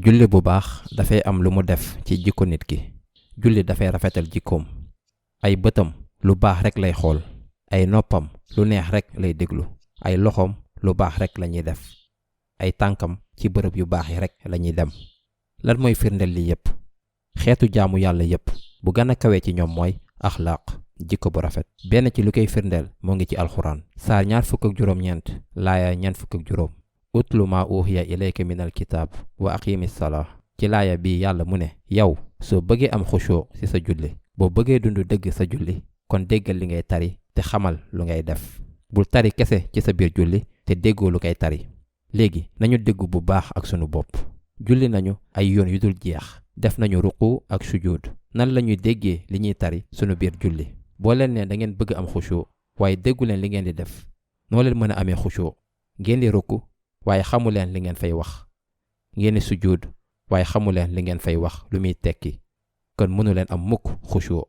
julli bu baax dafay am lu mu def ci jikko nit ki. julli dafay rafetal jikkoom. ay bëtam lu baax rek lay xool. ay noppam lu neex rek lay déglu. ay loxoom lu baax rek lañuy def. ay tànkam ci bërëb yu baax yi rek lañuy dem. lan mooy firndeel li yépp? xeetu jaamu yàlla yépp bu gën a kawe ci ñoom mooy axlaaq, jikko bu rafet. benn ci lu koy firndeel moo ngi ci alxuraan. saar 29 laaya 20. utlu maa uuhiya ilayka minal kitaab wa aqimi salaa. ci laaya bi yàlla mu ne yow soo bëggee am xushuu ci sa julli, boo bëggee dund dëgg sa julli, kon déggal li ngay tari te xamal lu ngay def. bul tari kese ci sa biir julli te déggoo lu koy tari. léegi nañu déggu bu baax ak sunu bopp. julli nañu ay yoon yu dul jeex. def nañu ruku ak sujud. nan lañuy déggee li ñuy tari sunu biir julli? boo leen ne da ngeen bëgg am xushuu waaye déggu leen li ngeen di def, noo leen mën a amee xushuu? ngeen di ruku waaye xamu leen li ngeen fay wax. ngeen di sujud waaye xamu leen li ngeen fay wax lu muy tekki. kon mënu leen am mukk xushuu.